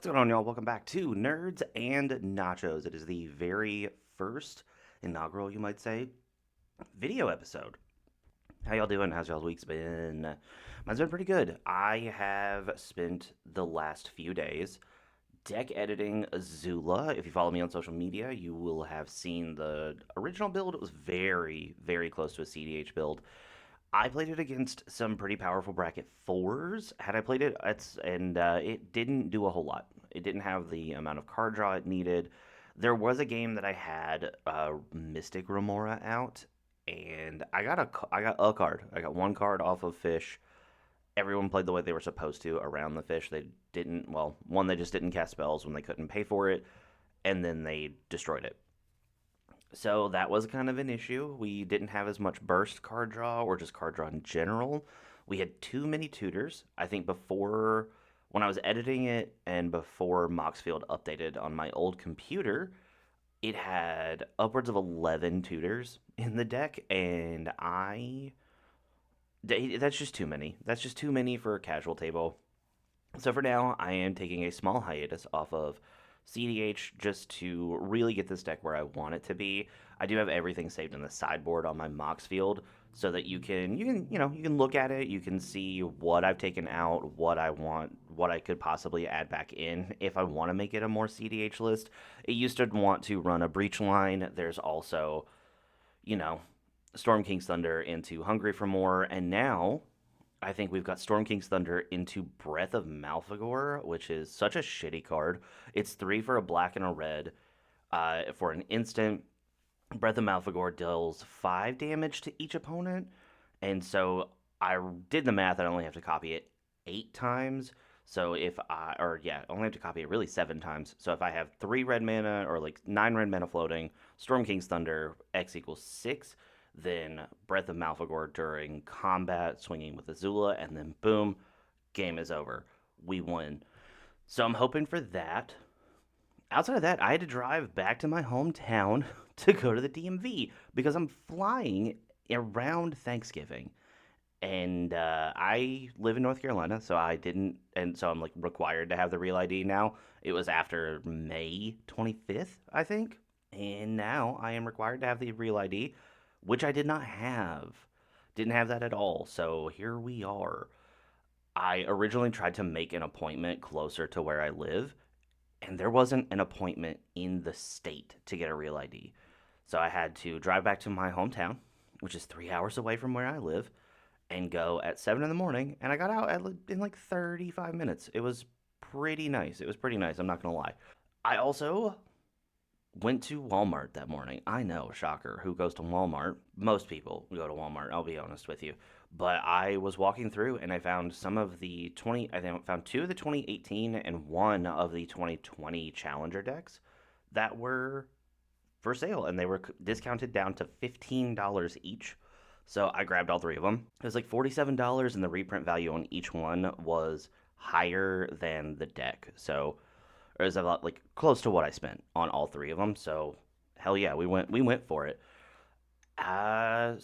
What's going on, y'all? Welcome back to Nerds and Nachos. It is the very first inaugural, you might say, video episode. How y'all doing? How's y'all's week's been? Mine's been pretty good. I have spent the last few days deck editing Azula. If you follow me on social media, you will have seen the original build. It was very, very close to a CDH build. I played it against some pretty powerful bracket fours. Had I played it, it didn't do a whole lot. It didn't have the amount of card draw it needed. There was a game that I had Mystic Remora out, and I got a card. I got one card off of fish. Everyone played the way they were supposed to around the fish. They didn't. Well, one, they just didn't cast spells when they couldn't pay for it, and then they destroyed it. So that was kind of an issue. We didn't have as much burst card draw or just card draw in general. We had too many tutors. I think before, when I was editing it and before Moxfield updated on my old computer, it had upwards of 11 tutors in the deck, and that's just too many. That's just too many for a casual table. So for now, I am taking a small hiatus off of CDH just to really get this deck where I want it to be. I do have everything saved in the sideboard on my Mox field so that you can look at it, you can see what I've taken out, what I want, what I could possibly add back in if I want to make it a more CDH list. It used to want to run a breach line. There's also, you know, Storm King's Thunder into Hungry for More, and now I think we've got Storm King's Thunder into Breath of Malfagor, which is such a shitty card. It's three for a black and a red. For an instant, Breath of Malfagor deals 5 damage to each opponent. And so I did the math, I only have to copy it 8 times. So I only have to copy it really 7 times. So if I have 3 red mana or like 9 red mana floating, Storm King's Thunder, X equals 6, then Breath of Malfagor during combat, swinging with Azula, and then boom, game is over. We win. So I'm hoping for that. Outside of that, I had to drive back to my hometown to go to the DMV because I'm flying around Thanksgiving. And I live in North Carolina, so I didn't, and so I'm like required to have the real ID now. It was after May 25th, I think. And now I am required to have the real ID, which I did not have. Didn't have that at all. So here we are. I originally tried to make an appointment closer to where I live, and there wasn't an appointment in the state to get a real ID. So I had to drive back to my hometown, which is 3 hours away from where I live, and go at 7 in the morning. And I got out in like 35 minutes. It was pretty nice. It was pretty nice. I'm not going to lie. I also went to Walmart that morning. I know, shocker, who goes to Walmart? Most people go to Walmart, I'll be honest with you. But I was walking through and I found I found 2 of the 2018 and 1 of the 2020 Challenger decks that were for sale, and they were discounted down to $15 each. So I grabbed all 3 of them. It was like $47, and the reprint value on each one was higher than the deck. So it was a lot, like, close to what I spent on all 3 of them. So hell yeah, we went for it. What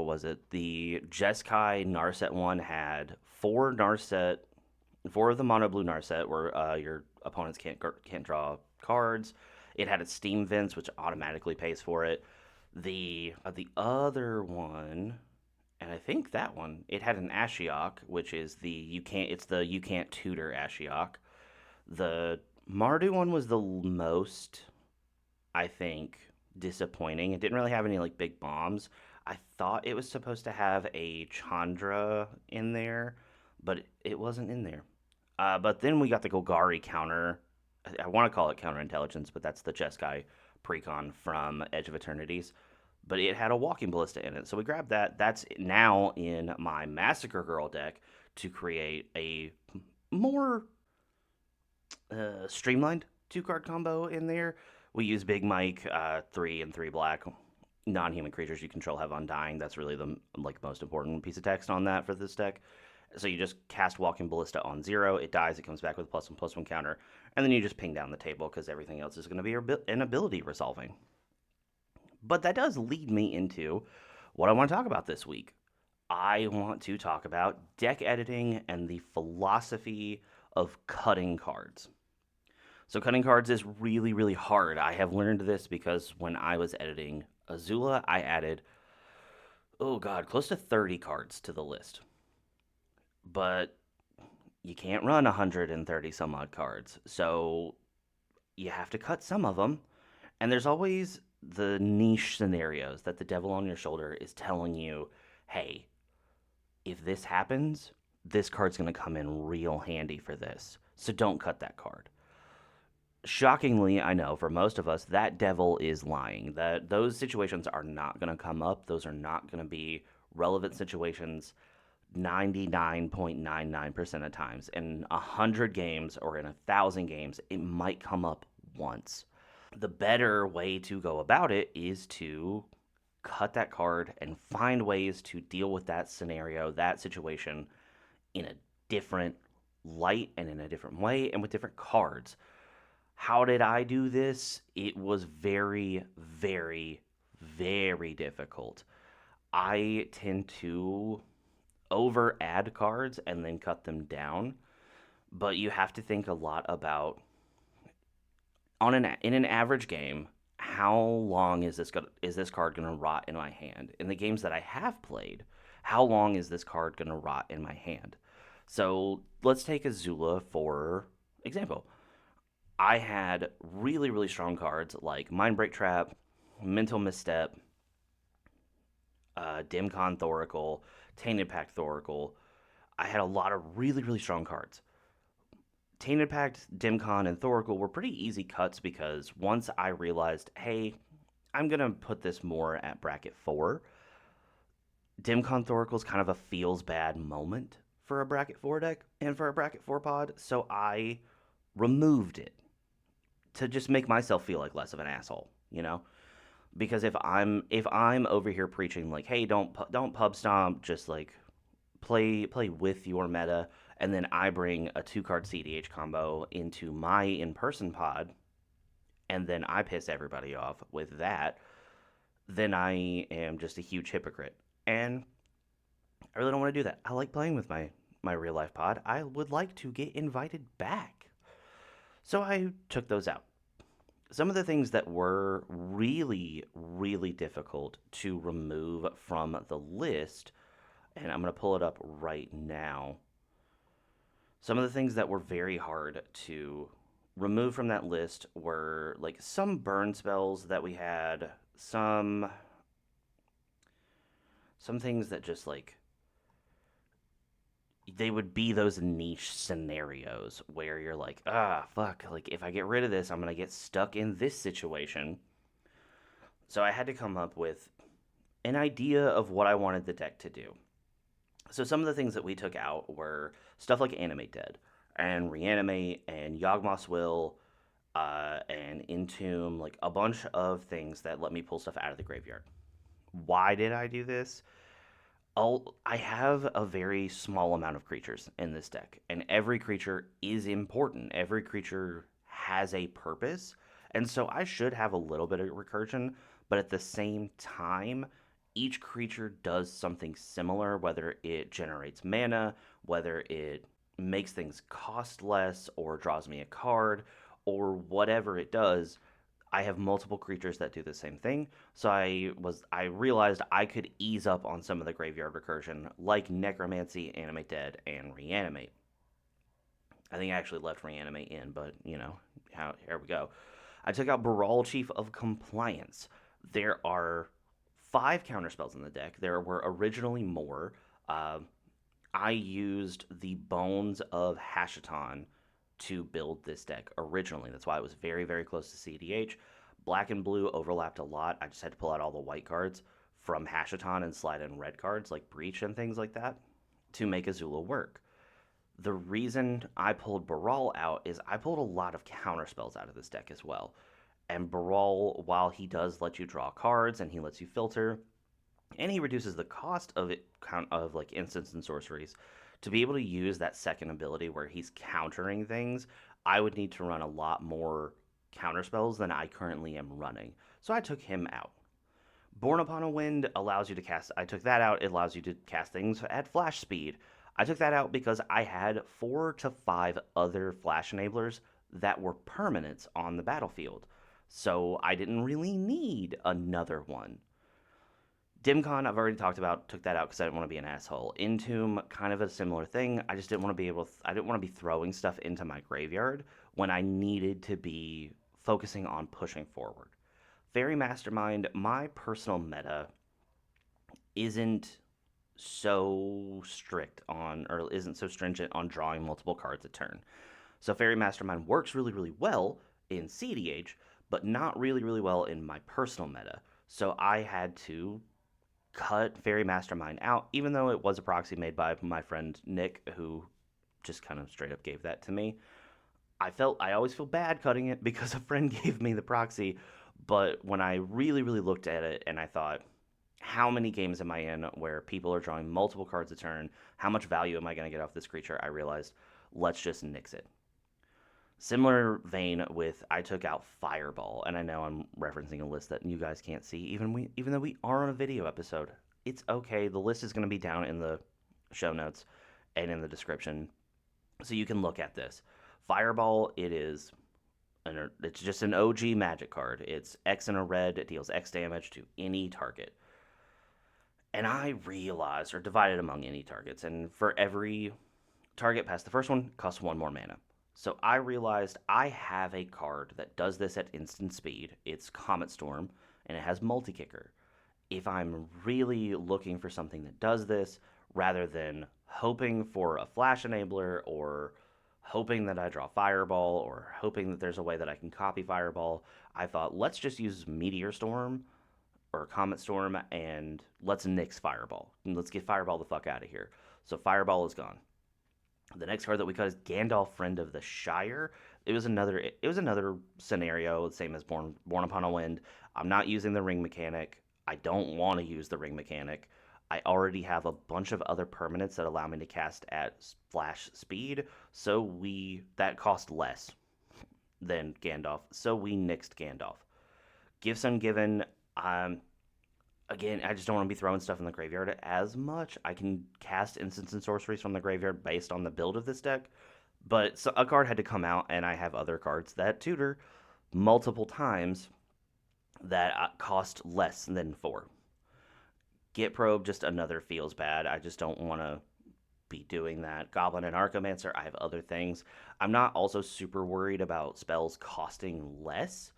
was it? The Jeskai Narset one had 4 of the mono blue Narset where your opponents can't draw cards. It had its Steam Vents, which automatically pays for it. The other one, and I think that one, it had an Ashiok, which is you can't tutor Ashiok. The Mardu one was the most, I think, disappointing. It didn't really have any like big bombs. I thought it was supposed to have a Chandra in there, but it wasn't in there. But then we got the Golgari counter. I want to call it counterintelligence, but that's the Jeskai precon from Edge of Eternities. But it had a walking ballista in it, so we grabbed that. That's now in my Massacre Girl deck to create a more streamlined 2-card combo in there. We use Big Mike, 3 and 3 black. Non-human creatures you control have Undying. That's really the most important piece of text on that for this deck. So you just cast Walking Ballista on 0. It dies. It comes back with +1/+1 counter. And then you just ping down the table because everything else is going to be an ability resolving. But that does lead me into what I want to talk about this week. I want to talk about deck editing and the philosophy of cutting cards. So cutting cards is really, really hard. I have learned this because when I was editing Azula, I added, oh God, close to 30 cards to the list. But you can't run 130 some odd cards. So you have to cut some of them. And there's always the niche scenarios that the devil on your shoulder is telling you, hey, if this happens, this card's going to come in real handy for this. So don't cut that card. Shockingly, I know for most of us, that devil is lying. That those situations are not going to come up. Those are not going to be relevant situations 99.99% of times. In 100 games or in 1,000 games, it might come up once. The better way to go about it is to cut that card and find ways to deal with that scenario, that situation in a different light and in a different way and with different cards. How did I do this? It was very, very, very difficult. I tend to over add cards and then cut them down, but you have to think a lot about in an average game, how long is this card going to rot in my hand? In the games that I have played, how long is this card going to rot in my hand? So let's take Azula for example. I had really, really strong cards like Mindbreak Trap, Mental Misstep, Dimcon Thoracle, Tainted Pact Thoracle. I had a lot of really, really strong cards. Tainted Pact, Dimcon, and Thoracle were pretty easy cuts because once I realized, hey, I'm going to put this more at bracket 4, Dimcon Thoracle is kind of a feels bad moment for a bracket 4 deck and for a bracket 4 pod, so I removed it to just make myself feel like less of an asshole, you know? Because if I'm over here preaching like, hey, don't pub stomp, just like play with your meta, and then I bring a 2-card CDH combo into my in-person pod, and then I piss everybody off with that, then I am just a huge hypocrite. And I really don't want to do that. I like playing with my real life pod. I would like to get invited back. So I took those out. Some of the things that were really, really difficult to remove from the list, and I'm going to pull it up right now. Some of the things that were very hard to remove from that list were like some burn spells that we had, some things that just like they would be those niche scenarios where you're like, fuck, like if I get rid of this, I'm gonna get stuck in this situation. So I had to come up with an idea of what I wanted the deck to do. So some of the things that we took out were stuff like Animate Dead and Reanimate and Yawgmoth's Will and Entomb, like a bunch of things that let me pull stuff out of the graveyard. Why did I do this? I have a very small amount of creatures in this deck, and every creature is important. Every creature has a purpose, and so I should have a little bit of recursion, but at the same time, each creature does something similar, whether it generates mana, whether it makes things cost less, or draws me a card, or whatever it does. I have multiple creatures that do the same thing, so I realized I could ease up on some of the graveyard recursion, like Necromancy, Animate Dead, and Reanimate. I think I actually left Reanimate in, but here we go. I took out Baral, Chief of Compliance. There are 5 counterspells in the deck. There were originally more. I used the Bones of Hashaton to build this deck originally. That's why it was very, very close to CDH. Black and blue overlapped a lot. I just had to pull out all the white cards from Hashaton and slide in red cards like Breach and things like that to make Azula work. The reason I pulled Baral out is I pulled a lot of counterspells out of this deck as well. And Baral, while he does let you draw cards and he lets you filter, and he reduces the cost of it of like instants and sorceries, to be able to use that second ability where he's countering things, I would need to run a lot more counter spells than I currently am running. So I took him out. Born Upon a Wind allows you to cast. I took that out. It allows you to cast things at flash speed. I took that out because I had 4 to 5 other flash enablers that were permanents on the battlefield. So I didn't really need another one. Dimcon, I've already talked about, took that out because I didn't want to be an asshole. Entomb, kind of a similar thing. I just didn't want to be I didn't want to be throwing stuff into my graveyard when I needed to be focusing on pushing forward. Fairy Mastermind, my personal meta isn't so strict on, or isn't so stringent on drawing multiple cards a turn. So Fairy Mastermind works really, really well in CDH, but not really, really well in my personal meta. So I had to cut Fairy Mastermind out, even though it was a proxy made by my friend Nick, who just kind of straight up gave that to me. I always feel bad cutting it because a friend gave me the proxy, but when I really, really looked at it and I thought, how many games am I in where people are drawing multiple cards a turn? How much value am I going to get off this creature? I realized, let's just nix it. Similar vein with I took out Fireball, and I know I'm referencing a list that you guys can't see, even though we are on a video episode. It's okay. The list is going to be down in the show notes and in the description, so you can look at this. Fireball, it's just an OG Magic card. It's X and a red. It deals X damage to any target. And I realized, or divided among any targets, and for every target past the first one, costs 1 more mana. So I realized I have a card that does this at instant speed. It's Comet Storm, and it has multi-kicker. If I'm really looking for something that does this, rather than hoping for a flash enabler, or hoping that I draw Fireball, or hoping that there's a way that I can copy Fireball, I thought, let's just use Meteor Storm or Comet Storm, and let's nix Fireball. And let's get Fireball the fuck out of here. So Fireball is gone. The next card that we cut is Gandalf, Friend of the Shire. It was another scenario, same as Born Upon a Wind. I'm not using the ring mechanic. I don't want to use the ring mechanic. I already have a bunch of other permanents that allow me to cast at flash speed, so that cost less than Gandalf. So we nixed Gandalf. Gifts Ungiven. Again, I just don't want to be throwing stuff in the graveyard as much. I can cast instants and sorceries from the graveyard based on the build of this deck, but a card had to come out, and I have other cards that tutor multiple times that cost less than 4. Get Probe, just another feels bad. I just don't want to be doing that. Goblin and Archomancer, I have other things. I'm not also super worried about spells costing less,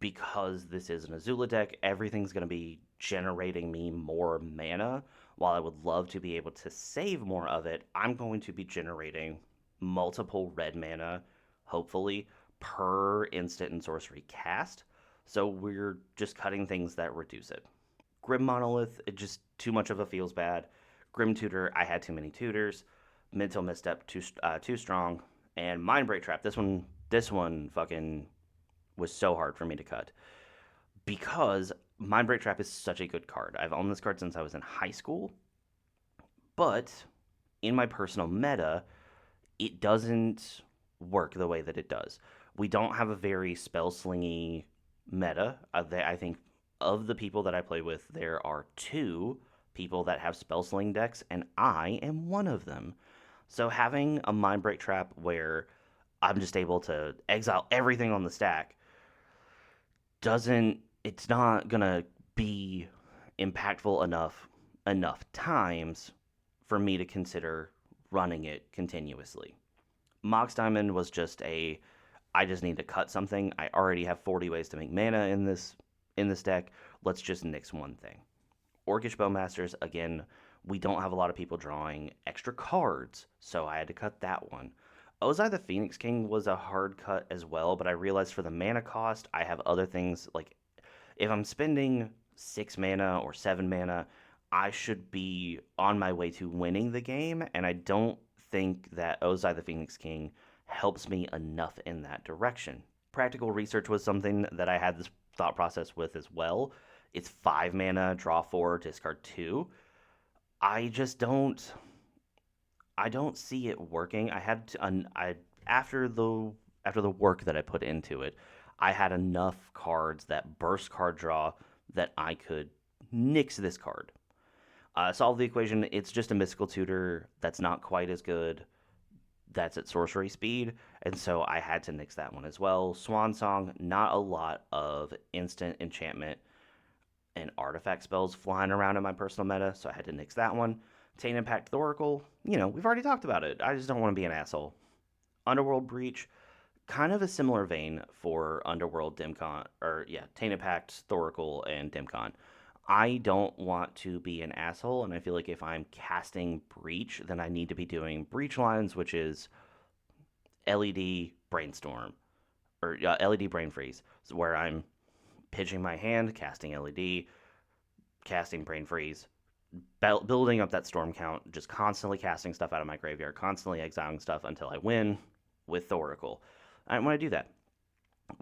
because this is an Azula deck. Everything's going to be generating me more mana. While I would love to be able to save more of it, I'm going to be generating multiple red mana, hopefully, per instant and sorcery cast. So we're just cutting things that reduce it. Grim Monolith, it just too much of a feels bad. Grim Tutor, I had too many tutors. Mental Misstep, too strong. And Mindbreak Trap, this one fucking was so hard for me to cut, because Mindbreak Trap is such a good card. I've owned this card since I was in high school, but in my personal meta, it doesn't work the way that it does. We don't have a very spell slingy meta. I think of the people that I play with, there are 2 people that have spell sling decks, and I am one of them. So having a Mindbreak Trap where I'm just able to exile everything on the stack it's not gonna be impactful enough times for me to consider running it continuously. Mox Diamond was just I just need to cut something. I already have 40 ways to make mana in this deck. Let's just nix one thing. Orcish Bowmasters, again, we don't have a lot of people drawing extra cards, so I had to cut that one. Ozai the Phoenix King was a hard cut as well, but I realized for the mana cost, I have other things. Like, if I'm spending 6 mana or 7 mana, I should be on my way to winning the game, and I don't think that Ozai the Phoenix King helps me enough in that direction. Practical Research was something that I had this thought process with as well. It's 5 mana, draw 4, discard 2. I don't see it working. After the work that I put into it, I had enough cards that burst card draw that I could nix this card. Solve the equation. It's just a mystical tutor that's not quite as good. That's at sorcery speed, and so I had to nix that one as well. Swan Song, not a lot of instant enchantment and artifact spells flying around in my personal meta, so I had to nix that one. Tainted Pact Thoracle, we've already talked about it. I just don't want to be an asshole. Underworld Breach, kind of a similar vein for Underworld Dimcon, or yeah, Tainted Pact, Thoracle, and Dimcon. I don't want to be an asshole, and I feel like if I'm casting Breach, then I need to be doing Breach lines, which is LED Brainstorm, or LED Brain Freeze, so where I'm pitching my hand, casting LED, casting Brain Freeze, building up that storm count, just constantly casting stuff out of my graveyard, constantly exiling stuff until I win with Thoracle. I want to do that.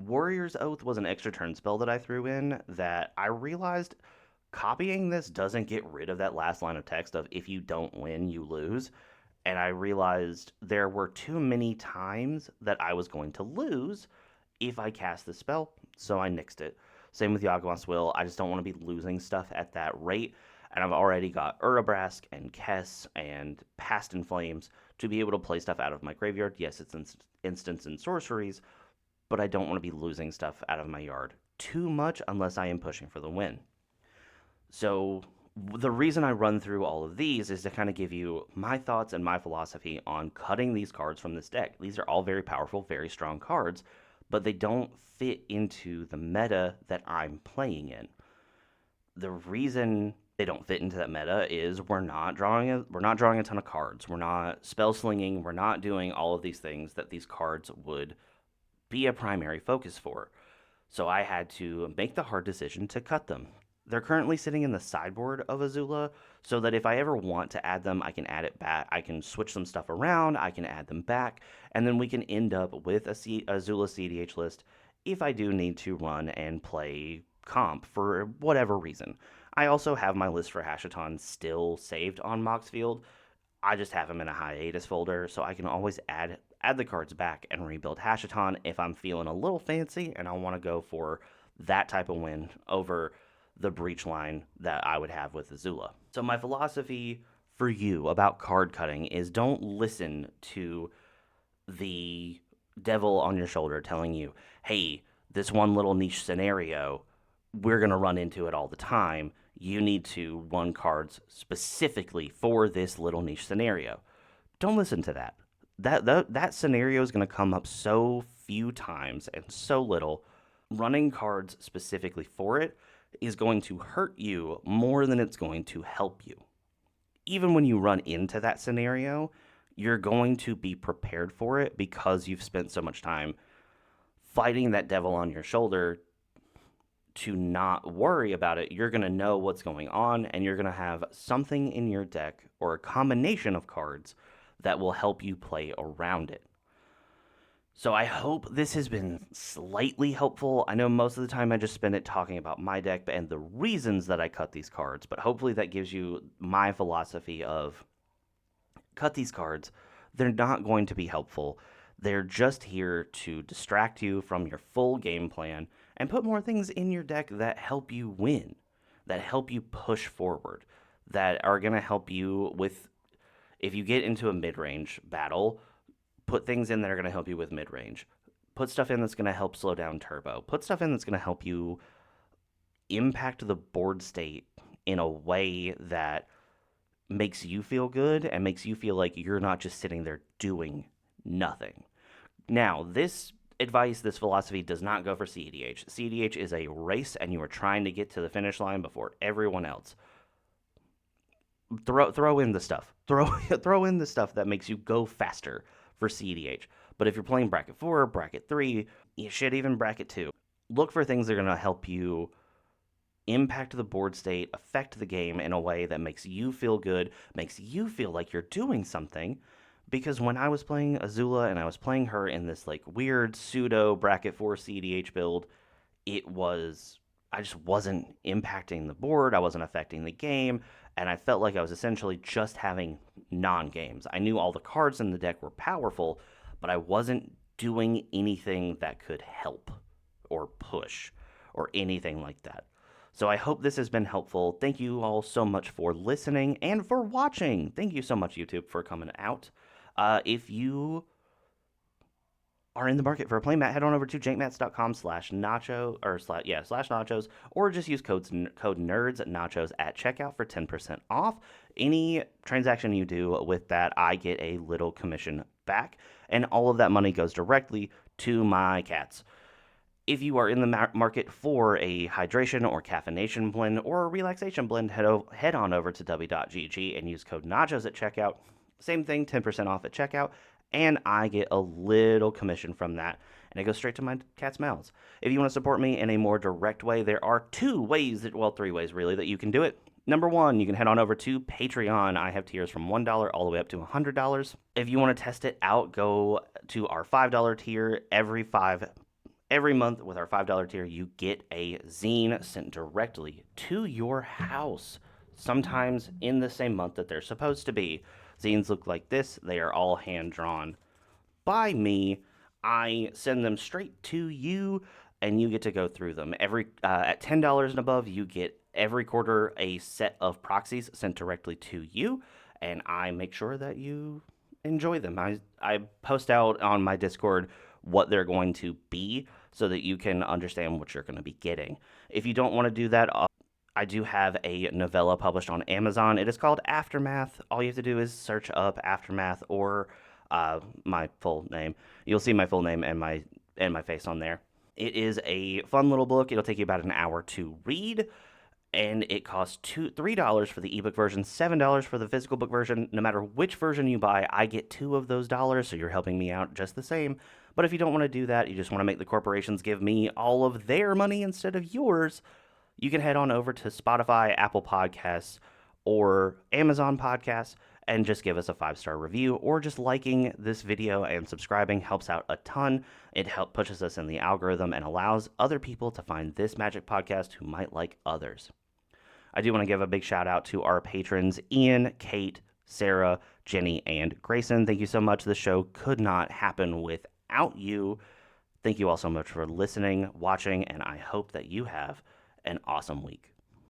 Warrior's Oath was an extra turn spell that I threw in that I realized copying this doesn't get rid of that last line of text of if you don't win, you lose. And I realized there were too many times that I was going to lose if I cast the spell, so I nixed it. Same with Yawgmoth's Will. I just don't want to be losing stuff at that rate. And I've already got Urabrask and Kess and Past in Flames to be able to play stuff out of my graveyard. Yes, it's instants and sorceries, but I don't want to be losing stuff out of my yard too much unless I am pushing for the win. So the reason I run through all of these is to kind of give you my thoughts and my philosophy on cutting these cards from this deck. These are all very powerful, very strong cards, but they don't fit into the meta that I'm playing in. The reason they don't fit into that meta is we're not drawing a ton of cards. We're not spell slinging. We're not doing all of these things that these cards would be a primary focus for. So I had to make the hard decision to cut them. They're currently sitting in the sideboard of Azula, so that if I ever want to add them, I can add it back. I can switch some stuff around, I can add them back, and then we can end up with a Azula CDH list if I do need to run and play comp for whatever reason. I also have my list for Hashaton still saved on Moxfield. I just have them in a hiatus folder, so I can always add the cards back and rebuild Hashaton if I'm feeling a little fancy and I want to go for that type of win over the Breach line that I would have with Azula. So my philosophy for you about card cutting is don't listen to the devil on your shoulder telling you, hey, this one little niche scenario, we're going to run into it all the time. You need to run cards specifically for this little niche scenario. Don't listen to that. That scenario is going to come up so few times and so little. Running cards specifically for it is going to hurt you more than it's going to help you. Even when you run into that scenario, you're going to be prepared for it because you've spent so much time fighting that devil on your shoulder to not worry about it. You're going to know what's going on, and you're going to have something in your deck or a combination of cards that will help you play around it. So I hope this has been slightly helpful. I know most of the time I just spend it talking about my deck and the reasons that I cut these cards, but hopefully that gives you my philosophy of cut these cards. They're not going to be helpful. They're just here to distract you from your full game plan and put more things in your deck that help you win, that help you push forward, that are going to help you with, if you get into a mid-range battle, put things in that are going to help you with mid-range. Put stuff in that's going to help slow down turbo. Put stuff in that's going to help you impact the board state in a way that makes you feel good and makes you feel like you're not just sitting there doing nothing. Now, this advice, this philosophy does not go for CEDH. CEDH is a race, and you are trying to get to the finish line before everyone else. Throw in the stuff. Throw in the stuff that makes you go faster for CEDH. But if you're playing bracket 4, bracket 3, you should even bracket 2. Look for things that are going to help you impact the board state, affect the game in a way that makes you feel good, makes you feel like you're doing something. Because when I was playing Azula and I was playing her in this like weird pseudo bracket 4 CEDH build, I just wasn't impacting the board, I wasn't affecting the game, and I felt like I was essentially just having non-games. I knew all the cards in the deck were powerful, but I wasn't doing anything that could help or push or anything like that. So I hope this has been helpful. Thank you all so much for listening and for watching. Thank you so much, YouTube, for coming out. If you are in the market for a playmat, head on over to jankmats.com/nacho or slash nachos, or just use code nerds nachos at checkout for 10% off. Any transaction you do with that, I get a little commission back, and all of that money goes directly to my cats. If you are in the market for a hydration or caffeination blend or a relaxation blend, head on over to w.gg and use code nachos at checkout. Same thing, 10% off at checkout, and I get a little commission from that, and it goes straight to my cat's mouths. If you want to support me in a more direct way, there are three ways that you can do it. Number one, you can head on over to Patreon. I have tiers from $1 all the way up to $100. If you want to test it out, go to our $5 tier. Every month with our $5 tier, you get a zine sent directly to your house, sometimes in the same month that they're supposed to be. Zines look like this. They are all hand-drawn by me. I send them straight to you, and you get to go through them. At $10 and above, you get every quarter a set of proxies sent directly to you, and I make sure that you enjoy them. I post out on my Discord what they're going to be so that you can understand what you're going to be getting. If you don't want to do that, I do have a novella published on Amazon. It is called Aftermath. All you have to do is search up Aftermath or my full name. You'll see my full name and my face on there. It is a fun little book. It'll take you about an hour to read, and it costs $3 for the ebook version, $7 for the physical book version. No matter which version you buy, I get $2 of those dollars, so you're helping me out just the same. But if you don't want to do that, you just want to make the corporations give me all of their money instead of yours, you can head on over to Spotify, Apple Podcasts, or Amazon Podcasts and just give us a 5-star review, or just liking this video and subscribing helps out a ton. It pushes us in the algorithm and allows other people to find this magic podcast who might like others. I do want to give a big shout out to our patrons, Ian, Kate, Sarah, Jenny, and Grayson. Thank you so much. The show could not happen without you. Thank you all so much for listening, watching, and I hope that you have an awesome week.